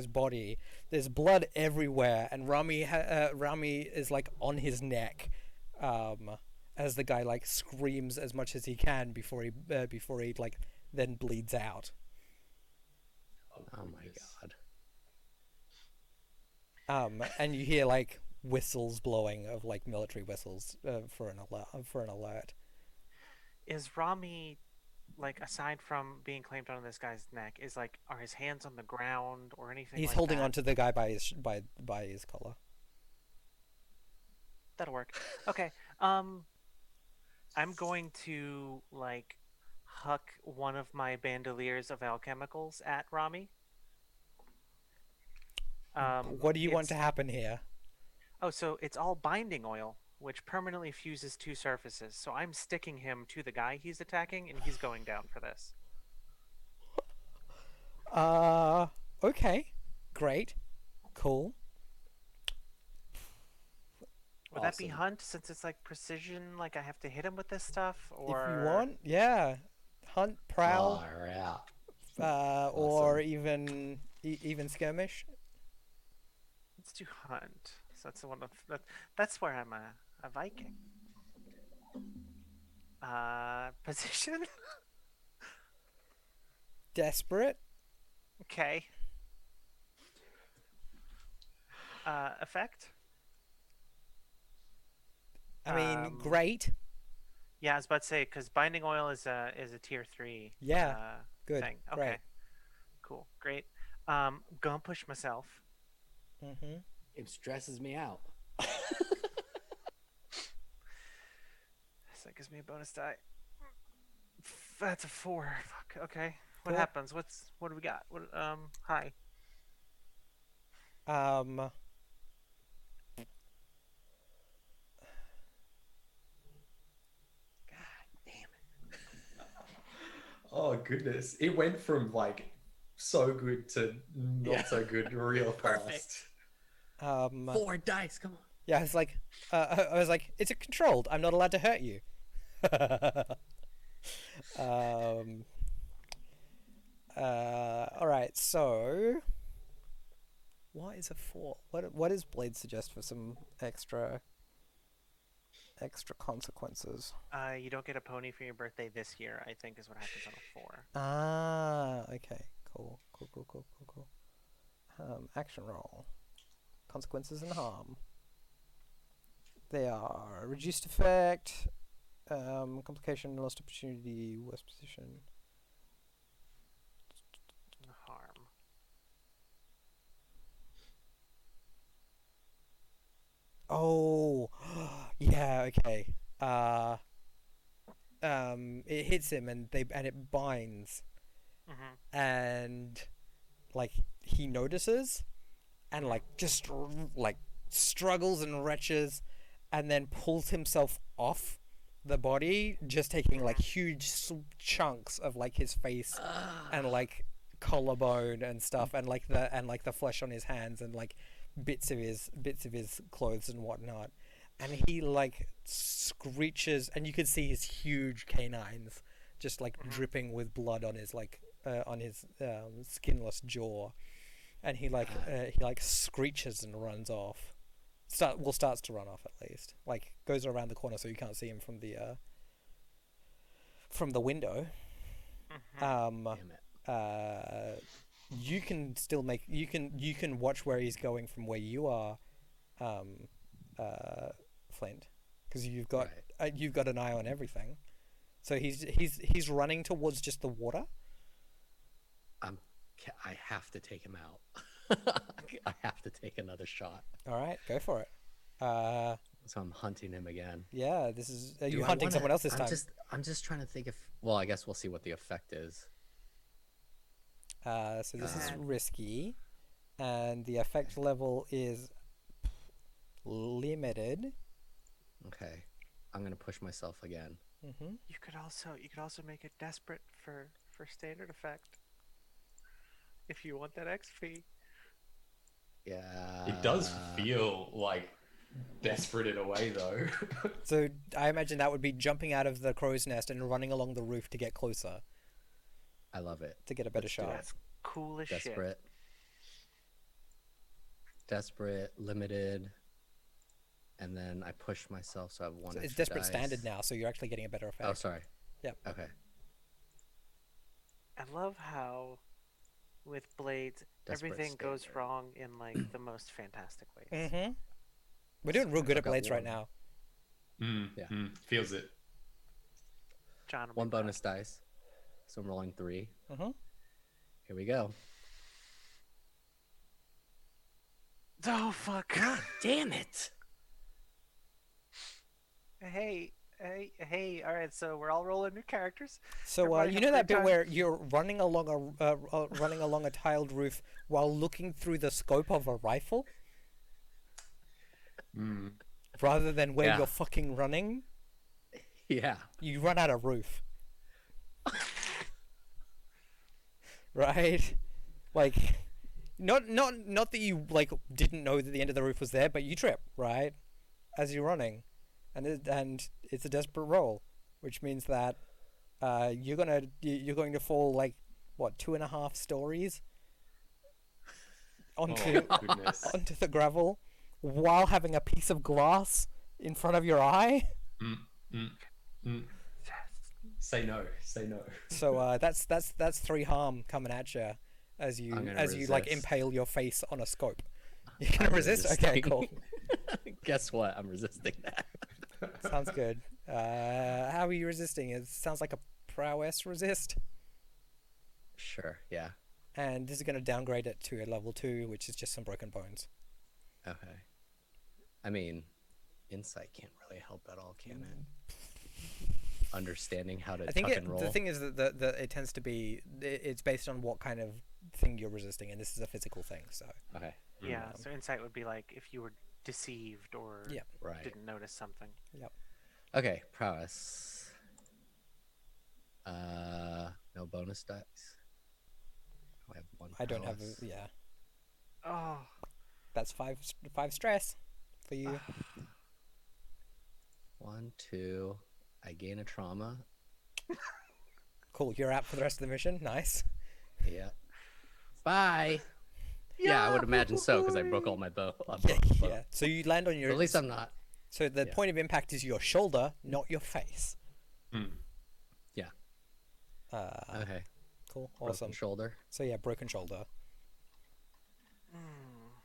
body. There's blood everywhere, and Rami is on his neck, as the guy screams as much as he can before he then bleeds out. Oh my god. And you hear whistles blowing of military whistles for an alert. Is Rami, aside from being clamped on this guy's neck, are his hands on the ground or anything? He's like holding that? onto the guy by his collar. That'll work. Okay. I'm going to huck one of my bandoliers of alchemicals at Rami. What do you want to happen here? Oh, so it's all binding oil, which permanently fuses 2 surfaces. So I'm sticking him to the guy he's attacking, and he's going down for this. Okay. Great. Cool. Would that be hunt, since it's precision, I have to hit him with this stuff? Or... If you want, yeah. Hunt, prowl, Far out. or even skirmish. Let's do hunt. So that's the one. That's where I'm a Viking. Position. Desperate. Okay. Effect. I mean, great. Yeah, I was about to say, because binding oil is a tier 3. Yeah. Good. Thing. Okay. Great. Cool. Great. Gonna push myself. Mm-hmm. It stresses me out. So that gives me a bonus die. That's a 4. Fuck. Okay. What Cool. happens? What do we got? What? Hi. Oh, goodness. It went from so good to not so good real fast. 4 dice, come on. Yeah, it's I was it's a controlled. I'm not allowed to hurt you. All right. So, what is a 4? What does Blade suggest for some extra consequences? You don't get a pony for your birthday this year, I think, is what happens on a 4. Ah, okay. Cool. Action roll. Consequences and harm. They are reduced effect, Complication, lost opportunity, worst position. Harm. Oh, yeah. Okay. It hits him and it binds, Mm-hmm. and like he notices, and like just like struggles and retches, and then pulls himself off the body, just taking like huge chunks of like his face and like collarbone and stuff, and like the flesh on his hands, and like bits of his clothes and whatnot. And he like screeches, and you can see his huge canines just like dripping with blood on his skinless jaw. And he like screeches and runs off. Starts to run off, at least. Like, goes around the corner so you can't see him from the window. Mm-hmm. Damn it. You can still you can watch where he's going from where you are, Flint, because you've got an eye on everything. So he's running towards just the water. I have to take him out. I have to take another shot. All right, go for it. So I'm hunting him again. Yeah, this is Do you I hunting wanna- someone else this time. I'm just trying to think if. Well, I guess we'll see what the effect is. So this is risky, and the effect level is limited. Okay, I'm gonna push myself again. Mm-hmm. You could also make it desperate for standard effect. If you want that XP. Yeah. It does feel like desperate in a way, though. So I imagine that would be jumping out of the crow's nest and running along the roof to get closer, I love it. to get a better Let's do shot. it. That's cool as shit. Desperate, limited, and then I push myself, so I have one. So it's extra desperate dice. standard now, so you're actually getting a better effect. Oh, sorry. Yep. Okay. I love how with blades Desperate everything goes standard. wrong in like the most fantastic ways. Mm-hmm. We're doing real good at I've got blades right one. now. Yeah. Feels it. John will One be proud. bonus dice, so I'm rolling 3. Mm-hmm. Here we go. Oh fuck! God damn it! Hey! All right, so we're all rolling new characters. So Everybody you have know a that great bit time. where you're running along running along a tiled roof while looking through the scope of a rifle, rather than where Yeah. you're fucking running. Yeah. You run out of roof. Right? Like, not that you like didn't know that the end of the roof was there, but you trip, right, as you're running, and it's a desperate roll, which means that you're going to fall like what 2.5 stories onto Oh, goodness. onto the gravel while having a piece of glass in front of your eye. Say no. Say no. So that's 3 harm coming at you as you I'm gonna like resist. impale your face on a scope. You're gonna I'm resist? Okay, cool. Guess what? I'm resisting that. Sounds good. How are you resisting? It sounds like a prowess resist, Sure. Yeah. and this is gonna downgrade it to a level 2, which is just some broken bones. Okay. I mean, insight can't really help at all, can it? Understanding how to I think tuck and roll. the thing is that the it tends to be it's based on what kind of thing you're resisting, and this is a physical thing. So Okay. Yeah, so insight would be like if you were deceived or Yeah. Right. didn't notice something. Okay. Prowess. No bonus dice. I have one. I don't have prowess. yeah. Oh, That's 5 stress for you. 1, 2. I gain a trauma. Cool. You're out for the rest of the mission. Nice. Yeah. Bye. Yeah, I would imagine so because I broke all my bow. Yeah. So you land on your. At least I'm not. So the yeah. point of impact is your shoulder, not your face. Yeah. Okay. Cool. Broken Awesome. shoulder. So yeah, broken shoulder.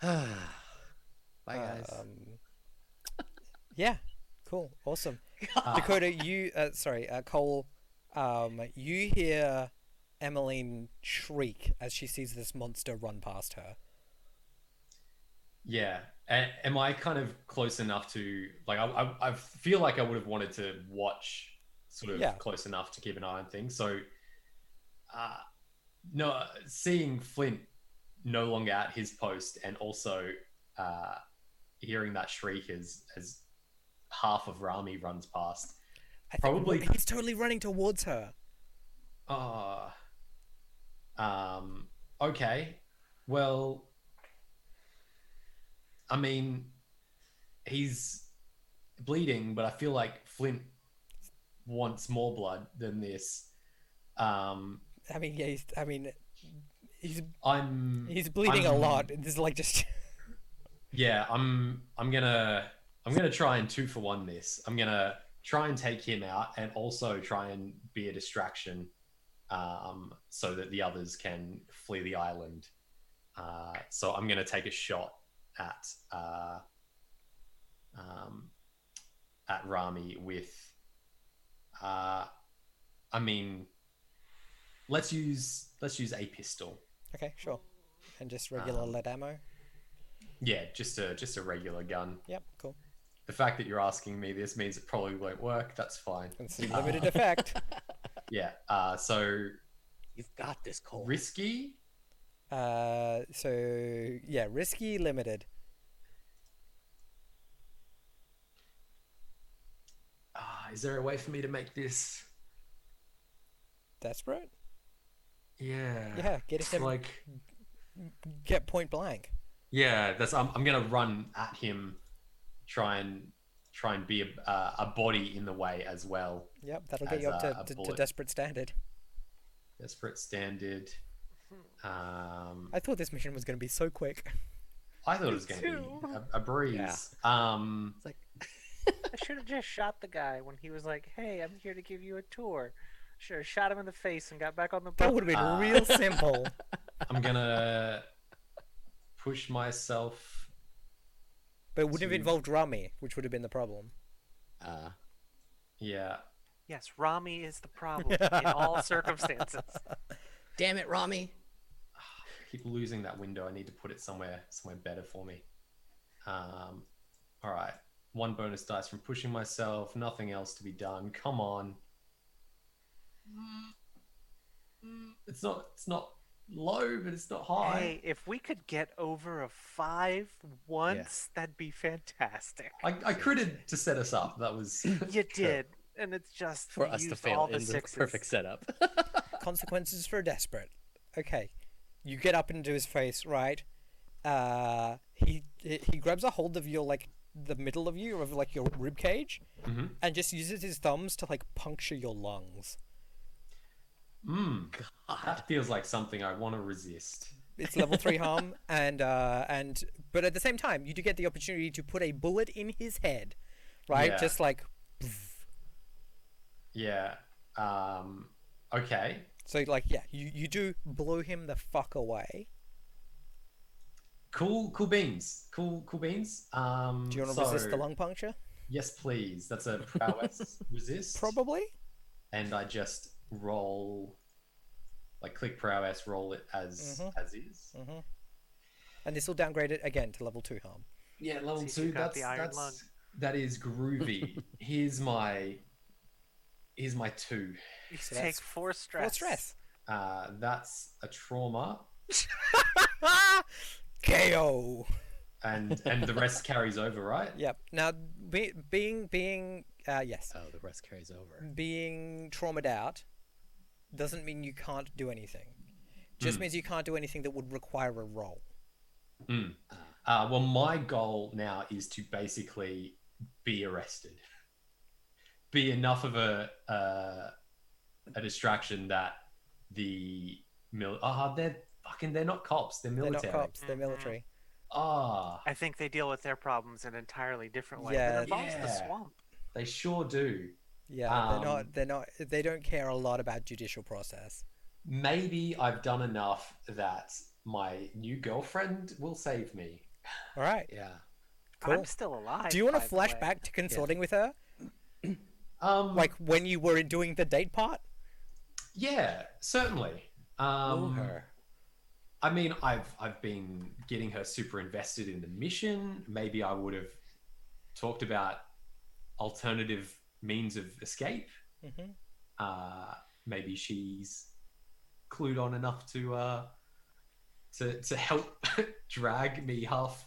Bye, guys. Yeah. Cool. Awesome. Dakota, Cole, you hear Emmeline shriek as she sees this monster run past her. Yeah. Am I kind of close enough to like? I feel like I would have wanted to watch sort of Yeah. close enough to keep an eye on things. So, no, seeing Flint no longer at his post, and also hearing that shriek as half of Rami runs past. Probably. He's totally running towards her. Uh, okay. Well, I mean, he's bleeding, but I feel like Flint wants more blood than this. I mean, yeah, he's I'm bleeding a lot. This is like just Yeah, I'm gonna try and 2-for-1 this. I'm gonna try and take him out and also try and be a distraction, so that the others can flee the island. So I'm gonna take a shot at Rami with, I mean, let's use a pistol. okay, sure, and just regular lead ammo. Yeah, just a regular gun. Yep, cool. The fact that you're asking me this means it probably won't work. That's fine. It's a limited effect. Yeah. So You've got this, Cole. risky. So yeah, risky, limited. Is there a way for me to make this? Desperate? Yeah. Yeah, get It's him. like. Get point blank. Yeah, that's. I'm gonna run at him, try and be a body in the way as well. Yep, that'll get As you up a to bullet. desperate standard. Desperate standard. I thought this mission was going to be so quick. I thought it was gonna too. be a breeze. Yeah. It's like, I should have just shot the guy when he was like, "Hey, I'm here to give you a tour." Should have shot him in the face and got back on the That boat. would have been real simple. I'm gonna push myself. But it wouldn't have involved Rami, which would have been the problem. Yeah. Yes, Rami is the problem in all circumstances. damn it, Rami. Keep losing that window. I need to put it somewhere better for me. All right. 1 bonus dice from pushing myself. Nothing else to be done. Come on. It's not low, but it's not high. Hey, if we could get over a 5 once, that'd be fantastic. I critted to set us up. That was You did, and it's just For you us to used fail all the in the sixes. perfect setup. Consequences for desperate. Okay, you get up into his face, right? He grabs a hold of your like the middle of you of like your rib cage, and just uses his thumbs to like puncture your lungs. That feels like something I want to resist. It's level 3 harm, and but at the same time, you do get the opportunity to put a bullet in his head, right? Yeah. Just like, Yeah. Okay. so like, yeah, you do blow him the fuck away. Cool beans. Cool beans. Do you want to resist the lung puncture? Yes, please. That's a prowess resist. Probably. And I just roll, like click prowess, roll it as is. And this will downgrade it again to level 2 harm. Yeah, level See if 2. you've got the iron lung. That is groovy. Here's my 2. You So take that's 4 stress. What stress? That's a trauma, KO. and the rest carries over, right? Yep. Now, being yes, Oh, the rest carries over. being traumatized out doesn't mean you can't do anything. Just means you can't do anything that would require a roll. Well, my goal now is to basically be arrested, be enough of a distraction that the they're not cops, they're military. They're not cops. They're military. I think they deal with their problems in an entirely different way. Yeah. That involves the Yeah. swamp. They sure do. Yeah, they're not. They don't care a lot about judicial process. Maybe I've done enough that my new girlfriend will save me. All right. Yeah. Cool. I'm still alive. Do you want to by the flash way. back to consorting with her? Like when you were doing the date part? Yeah, certainly. Woo Um, her. I mean, I've been getting her super invested in the mission. Maybe I would have talked about alternative means of escape. Mm-hmm. Uh, maybe she's clued on enough to help drag me half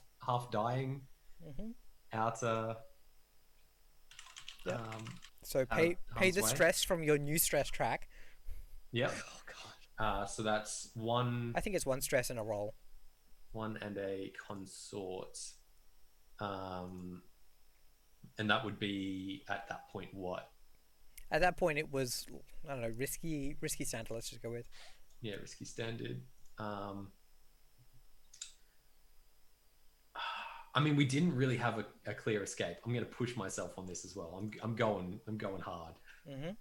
dying Mm-hmm. out Yep. um, So out of pay harm's the way. stress from your new stress track. Yep. Oh god. So that's one I think it's one stress in a roll. and a consort. Um, and that would be at that point what? At that point, it was, I don't know, risky Santa. Let's just go with. Yeah, risky standard. I mean, we didn't really have a clear escape. I'm going to push myself on this as well. I'm going hard. Mm-hmm.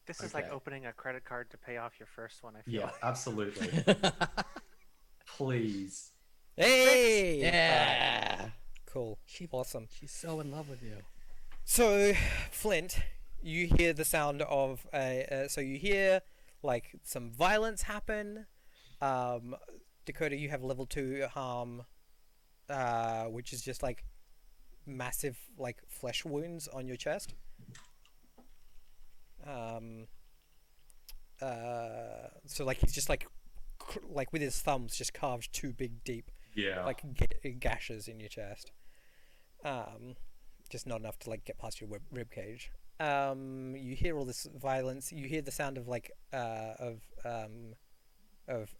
This is like Okay. opening a credit card to pay off your first one. I feel Yeah, like. absolutely. Please. Hey! Yeah. Cool. Awesome. She's so in love with you. So, Flint, you hear the sound of so you hear like some violence happen. Dakota, you have level 2 harm, which is just like massive like flesh wounds on your chest. So like he's just like with his thumbs just carved 2 big deep Yeah. like gashes in your chest. Just not enough to like get past your rib cage. You hear all this violence. You hear the sound of like of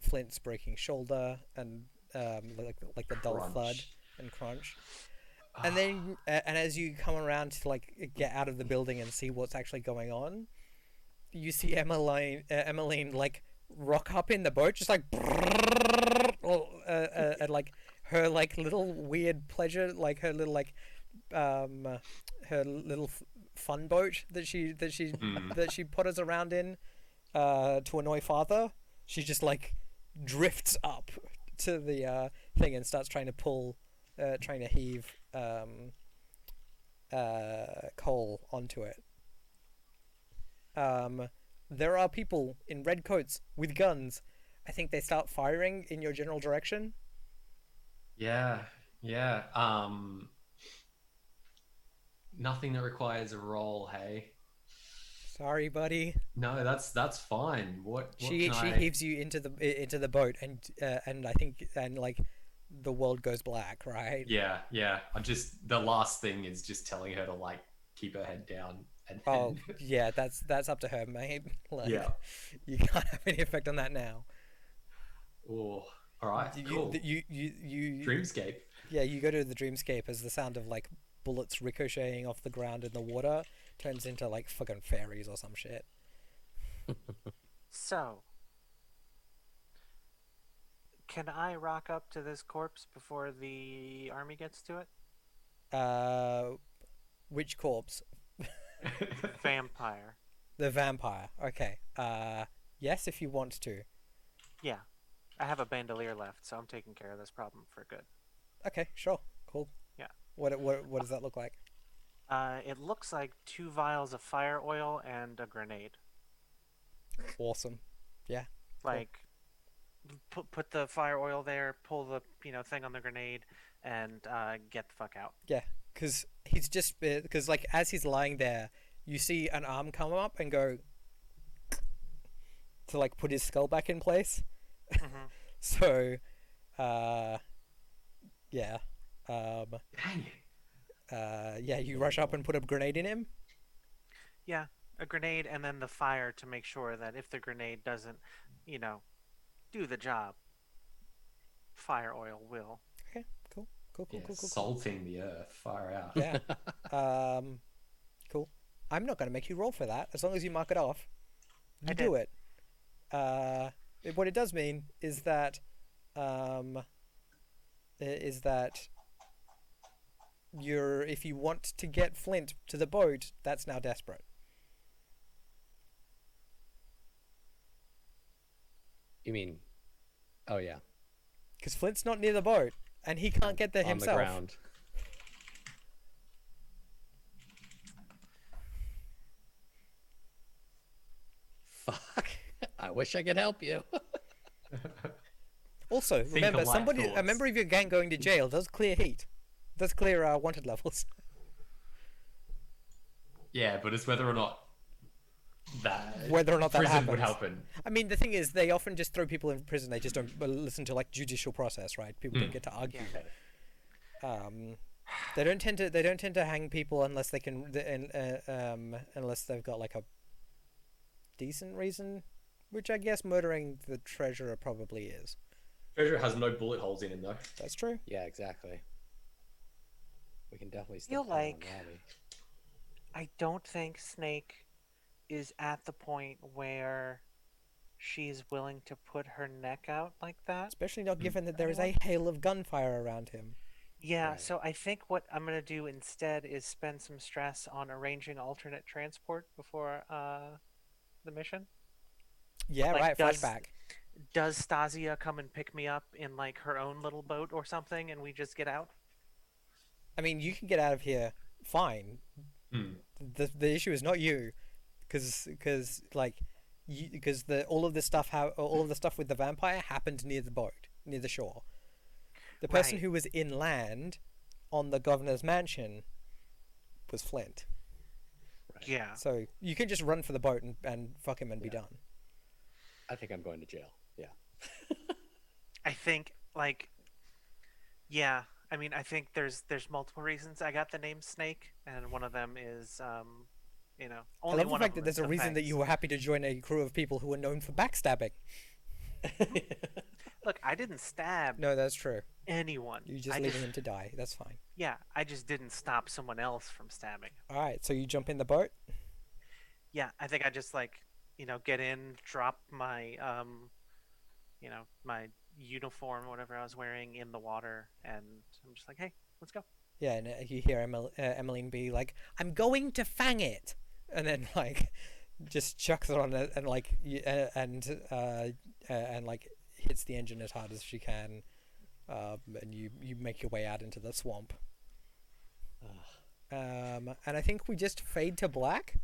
Flint's breaking shoulder and like the dull Crunch. thud and crunch. And then and as you come around to like get out of the building and see what's actually going on, you see Emmeline like rock up in the boat, just like and like her like little weird pleasure, like her little like her little fun boat that she potters around in to annoy father. She just like drifts up to the thing and starts trying to heave coal onto it. There are people in red coats with guns. I think they start firing in your general direction. Yeah. Yeah. Nothing that requires a roll, hey? Sorry, buddy. No, that's fine. What She can I... heaves you into the boat, and I think like the world goes black, right? Yeah, yeah. The last thing is just telling her to like keep her head down and Oh yeah, that's up to her, mate. Like, Yeah. you can't have any effect on that now. Oh, all right, cool. You Dreamscape. Yeah, you go to the dreamscape as the sound of like bullets ricocheting off the ground in the water turns into like fucking fairies or some shit. So, can I rock up to this corpse before the army gets to it? Which corpse? Vampire. The vampire. Okay. Yes, if you want to. Yeah. I have a bandolier left, so I'm taking care of this problem for good. Okay, sure. Cool. Yeah. What does that look like? It looks like 2 vials of fire oil and a grenade. Awesome. Yeah. Like, put the fire oil there, pull the thing on the grenade, and get the fuck out. Yeah, because he's just because like as he's lying there, you see an arm come up and go to like put his skull back in place. Mm-hmm. So, yeah, Dang it. yeah, you rush up and put a grenade in him. Yeah, a grenade and then the fire to make sure that if the grenade doesn't, do the job, fire oil will. Okay, cool. Yeah, salting the earth, far out. Yeah, cool. I'm not gonna make you roll for that as long as you mark it off. You do it. What it does mean is that if you want to get Flint to the boat, that's now desperate. You mean? Oh yeah. Because Flint's not near the boat, and he can't get there On himself. the ground. I wish I could help you. Also, Think remember, of light somebody, a thoughts. member of your gang going to jail does clear heat. Does clear wanted levels. Yeah, but it's whether or not that Whether or not that prison would happens. happen. I mean, the thing is, they often just throw people in prison. They just don't listen to like judicial process, right? People don't get to argue. They don't tend to hang people unless they can, unless they've got like a decent reason, which I guess murdering the treasurer probably is. Treasure has no bullet holes in him though. That's true. Yeah, exactly. We can definitely Feel still count on like- Robbie. I don't think Snake is at the point where she's willing to put her neck out like that. Especially not given that there is a hail of gunfire around him. Yeah, Right. so I think what I'm going to do instead is spend some stress on arranging alternate transport before the mission. Yeah, Like, right. does- Flashback. Does Stasia come and pick me up in like her own little boat or something and we just get out? I mean, you can get out of here fine. The issue is not you, because all of the stuff with the vampire happened near the boat, near the shore. The person Right. who was inland on the governor's mansion was Flint. Right. Yeah. So you can just run for the boat and fuck him and be Yeah. done. I think I'm going to jail. Yeah. I think like yeah, I mean I think there's multiple reasons I got the name Snake and one of them is you know, I only love the one fact of that them there's is a reason that offense. you were happy to join a crew of people who are known for backstabbing. Look, I didn't stab No, that's true. anyone. You're just I leaving him to die. That's fine. Yeah, I just didn't stop someone else from stabbing. All right, so you jump in the boat. Yeah, I think I just like, you know, get in, drop my you know, my uniform or whatever I was wearing in the water and I'm just like, "Hey, let's go." Yeah, and you hear Emmeline be like, "I'm going to fang it," and then like just chucks it on it and like and like hits the engine as hard as she can, and you make your way out into the swamp. And I think we just fade to black.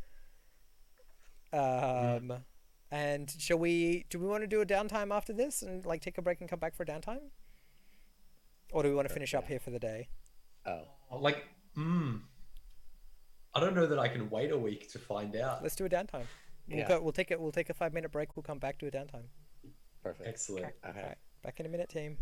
And do we want to do a downtime after this and like take a break and come back for a downtime? Or do we want to finish up Yeah. here for the day? Oh. Like, I don't know that I can wait a week to find out. Let's do a downtime. Yeah. We'll take a 5-minute break. We'll come back to a downtime. Perfect. Excellent. Okay. All right, back in a minute, team.